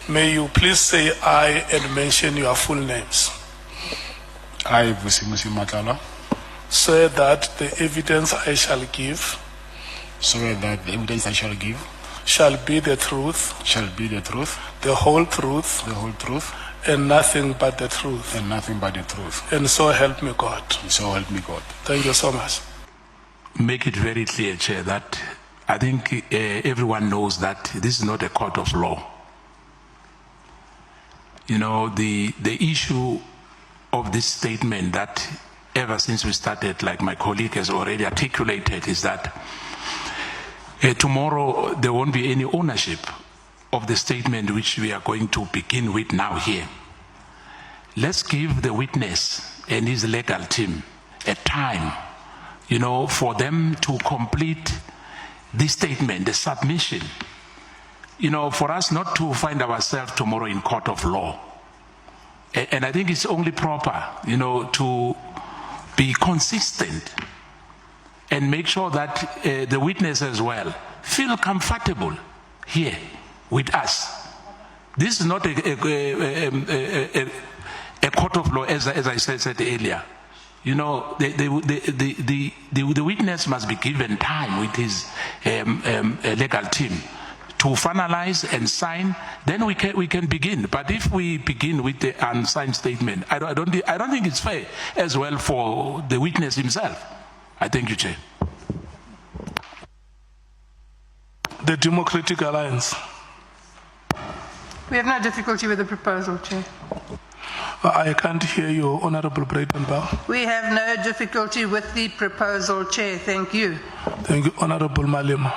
May you please say I and mention your full names. I, Vusimuzi Matlala. Swear that the evidence I shall give Swear that the evidence I shall give shall be the truth, shall be the truth, the whole truth, the whole truth, and nothing but the truth. and nothing but the truth. And so help me God. So help me God. Thank you so much. Make it very clear, Chair, that I think everyone knows that this is not a court of law. You know, the issue of this statement that ever since we started, like my colleague has already articulated, is that tomorrow there won't be any ownership of the statement which we are going to begin with now here. Let's give the witness and his legal team a time, you know, for them to complete this statement, the submission, you know, for us not to find ourselves tomorrow in court of law. And I think it's only proper, you know, to be consistent and make sure that the witness as well feel comfortable here with us. This is not a court of law, as I said earlier. You know, the witness must be given time with his legal team to finalize and sign. Then we can begin. But if we begin with the unsigned statement, I don't think it's fair as well for the witness himself. I thank you, Chair. The Democratic Alliance. We have no difficulty with the proposal, Chair. I can't hear you, Honorable Breitenbach. We have no difficulty with the proposal, Chair. Thank you. Thank you, Honorable Malema.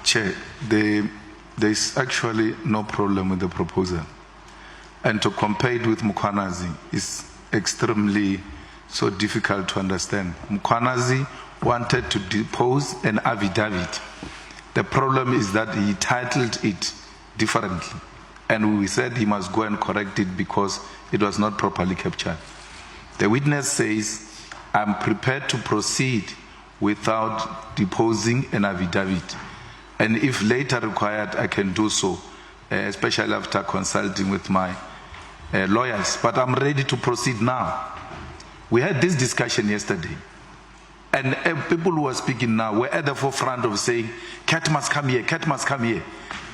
Chair, there is actually no problem with the proposal. And to compare it with Mnguni is extremely so difficult to understand. Mnguni wanted to depose an affidavit. The problem is that he titled it differently. And we said he must go and correct it because it was not properly captured. The witness says, I'm prepared to proceed without deposing an affidavit. And if later required, I can do so, especially after consulting with my lawyers. But I'm ready to proceed now. We had this discussion yesterday. And people who are speaking now were at the forefront of saying, Cat must come here, Cat must come here.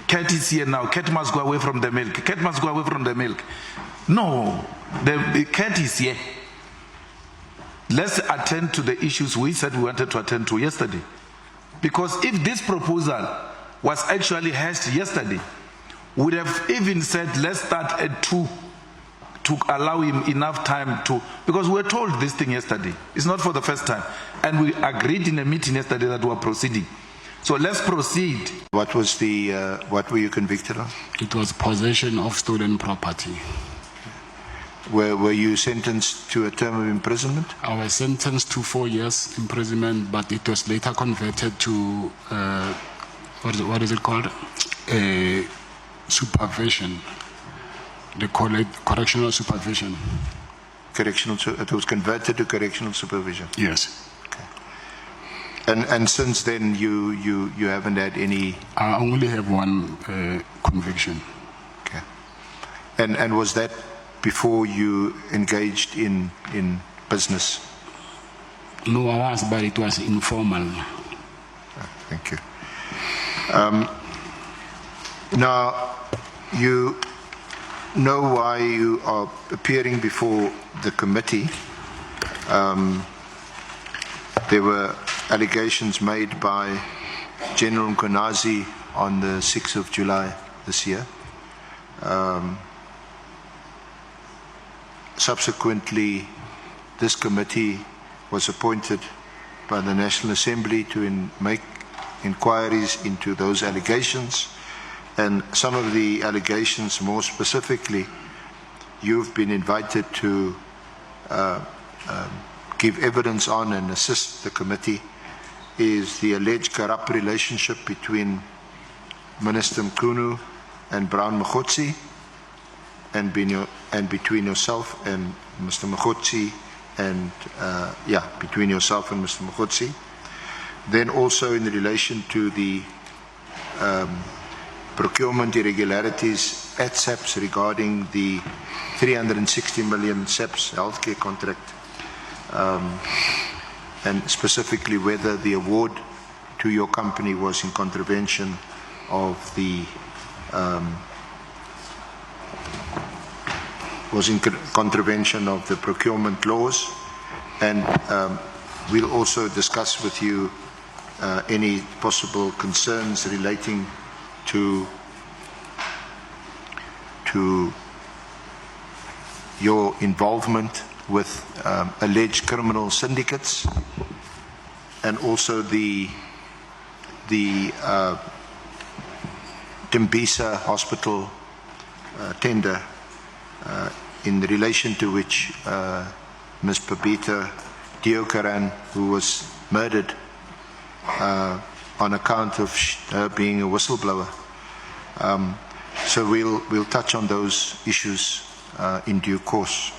Cat is here now, Cat must go away from the milk, Cat must go away from the milk. No, the Cat is here. Let's attend to the issues we said we wanted to attend to yesterday. Because if this proposal was actually hashed yesterday, we would have even said, let's start at 2 to allow him enough time to, because we were told this thing yesterday. It's not for the first time. And we agreed in a meeting yesterday that we are proceeding. So let's proceed. What was the, what were you convicted of? It was possession of stolen property. Were you sentenced to a term of imprisonment? I was sentenced to 4 years imprisonment, but it was later converted to, what is it called? Supervision. They call it correctional supervision. It was converted to correctional supervision. Yes. And since then, you haven't had any. I only have one conviction. Okay. And was that before you engaged in business? No, I was, but it was informal. Thank you. Now, you know why you are appearing before the committee. There were allegations made by General Mnguni on the 6th of July this year. Subsequently, this committee was appointed by the National Assembly to make inquiries into those allegations, and some of the allegations, more specifically, you've been invited to give evidence on and assist the committee, is the alleged corrupt relationship between Minister Mnguni and Brown Mnguni, and between yourself and Mr. Mnguni, and between yourself and Mr. Mnguni. Then also in relation to the procurement irregularities at SAPS regarding the 360 million SAPS healthcare contract, and specifically whether the award to your company was in contravention of the procurement laws. And we'll also discuss with you any possible concerns relating to your involvement with alleged criminal syndicates, and also the Tembisa Hospital tender, in relation to which Ms. Babita Diokaran, who was murdered on account of her being a whistleblower. So we'll touch on those issues in due course.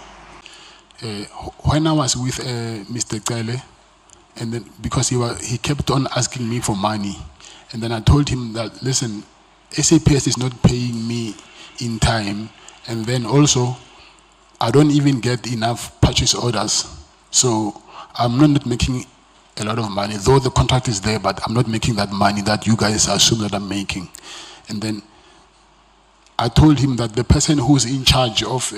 When I was with Mr. Kele, and then because he kept on asking me for money, and then I told him that, listen, SAPS is not paying me in time, and then also I don't even get enough purchase orders, so I'm not making a lot of money, though the contract is there, but I'm not making that money that you guys assume that I'm making. And then I told him that the person who's in charge of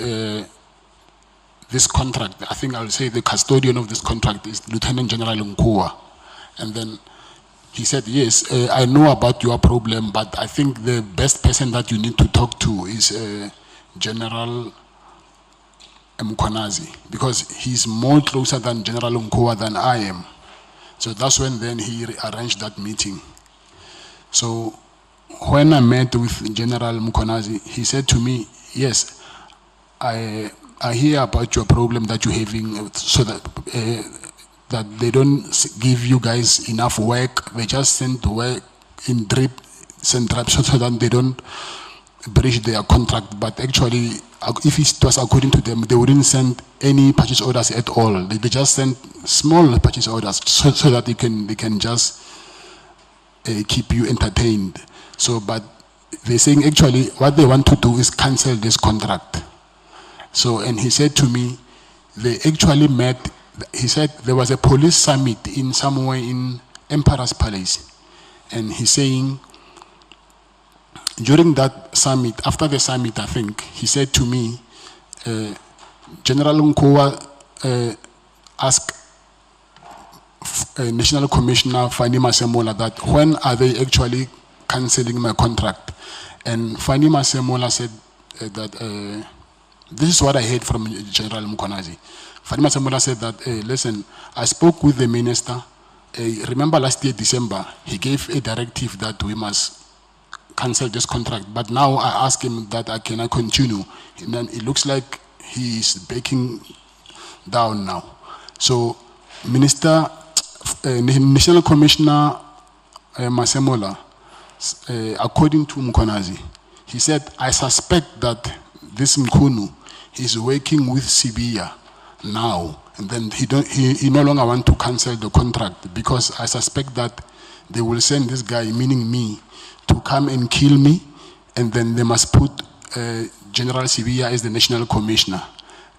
this contract, I think I'll say the custodian of this contract, is Lieutenant General Nkua. And then he said, yes, I know about your problem, but I think the best person that you need to talk to is General Mnguni, because he's more closer than General Nkua than I am. So that's when then he arranged that meeting. So when I met with General Mnguni, he said to me, yes, I hear about your problem that you're having, so that that they don't give you guys enough work. They just send work in drips and drops so that they don't breach their contract. But actually, if it was according to them, they wouldn't send any purchase orders at all. They just send small purchase orders so that they can just keep you entertained. So, but they're saying actually what they want to do is cancel this contract. So, and he said to me, they actually met. He said there was a police summit in somewhere in Emperor's Palace, and he's saying during that summit, after the summit, I think he said to me, General Nkua asked National Commissioner Fani Masemola that when are they actually cancelling my contract, and Fani Masemola said that this is what I heard from General Mnguni. Fani Masemola said that, listen, I spoke with the minister. Remember last year, December, he gave a directive that we must cancel this contract. But now I asked him that I cannot continue. And then it looks like he is backing down now. So National Commissioner Masemola, according to Mkonazi, he said, I suspect that this Mkunu is working with Sibia now, and then he no longer want to cancel the contract because I suspect that they will send this guy, meaning me, to come and kill me, and then they must put General Sibia as the National Commissioner.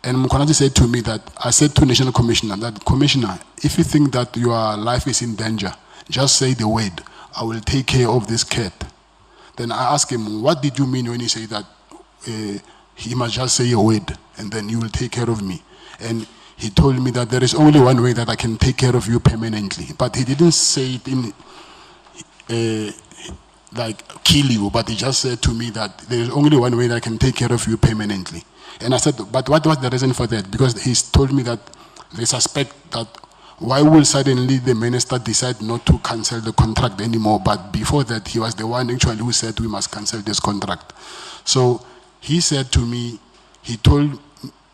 And Mkonazi said to me that, I said to National Commissioner that, Commissioner, if you think that your life is in danger, just say the word. I will take care of this cat. Then I asked him, what did you mean when you say that he must just say a word and then you will take care of me? And he told me that there is only one way that I can take care of you permanently. But he didn't say it in like kill you, but he just said to me that there is only one way that I can take care of you permanently. And I said, but what was the reason for that? Because he told me that they suspect that why will suddenly the minister decide not to cancel the contract anymore? But before that, he was the one actually who said we must cancel this contract. So he said to me, he told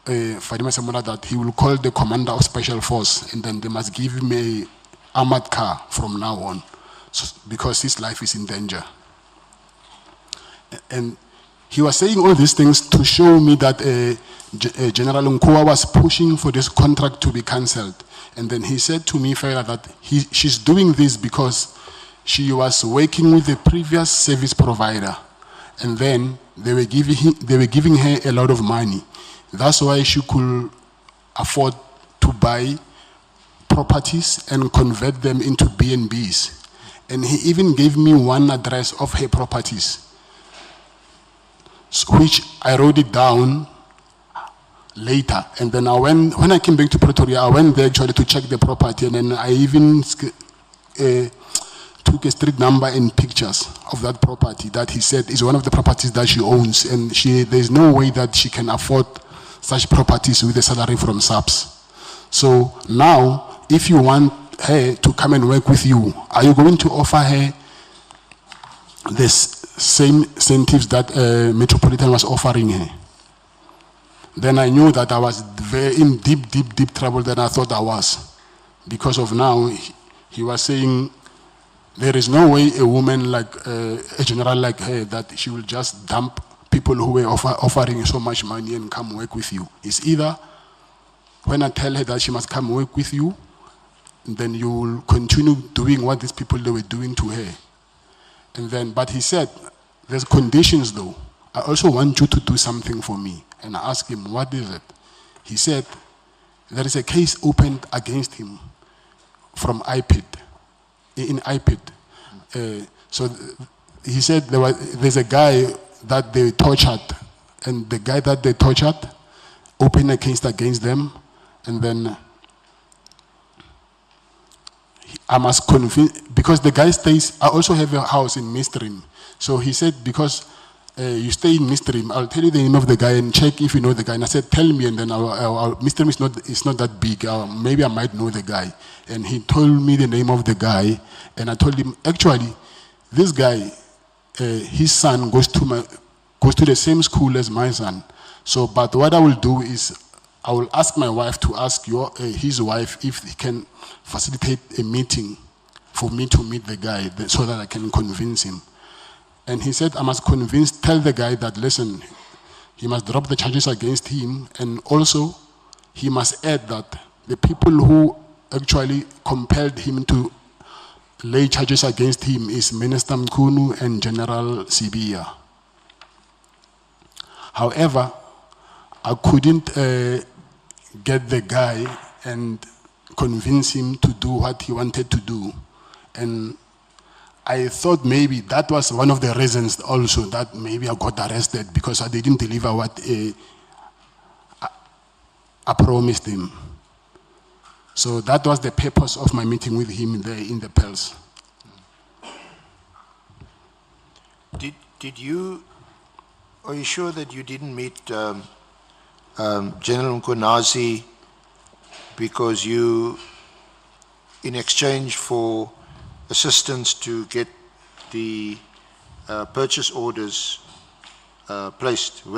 Fadima Samura that he will call the commander of special force and then they must give him a armored car from now on, so, because his life is in danger. And he was saying all these things to show me that General Nkoa was pushing for this contract to be cancelled. And then he said to me further that she's doing this because she was working with the previous service provider, and then they were giving her a lot of money. That's why she could afford to buy properties and convert them into B&Bs. And he even gave me one address of her properties, which I wrote it down later. And then when I came back to Pretoria, I went there actually to check the property, and then I even took a street number and pictures of that property that he said is one of the properties that she owns, and there's no way that she can afford such properties with a salary from SAPS. So now, if you want her to come and work with you, are you going to offer her the same incentives that Metropolitan was offering her? Then I knew that I was in deep trouble than I thought I was. Because of now, he was saying, there is no way a woman like a general like her that she will just dump people who were offering so much money and come work with you. It's either when I tell her that she must come work with you, then you will continue doing what these people they were doing to her. And then, but he said, there's conditions though. I also want you to do something for me. And I asked him, what is it? He said, there is a case opened against him from in IPID. So he said there's a guy that they tortured, and the guy that they tortured opened a case against them, and then I must convince, because the guy stays, I also have a house in Midstream. So he said, because you stay in Midstream, I'll tell you the name of the guy and check if you know the guy. And I said, tell me, and then Midstream is not that big. Maybe I might know the guy. And he told me the name of the guy, and I told him, actually, this guy, his son goes to the same school as my son. So, but what I will do is, I will ask my wife to ask his wife if he can facilitate a meeting for me to meet the guy so that I can convince him. And he said, I must tell the guy that, listen, he must drop the charges against him, and also he must add that the people who actually compelled him to lay charges against him is Minister Mnguni and General Sibia. However, I couldn't get the guy and convince him to do what he wanted to do. And I thought maybe that was one of the reasons also that maybe I got arrested, because I didn't deliver what I promised him. So that was the purpose of my meeting with him there in the Pels. Are you sure that you didn't meet General Nkonazi because you, in exchange for assistance to get the purchase orders placed with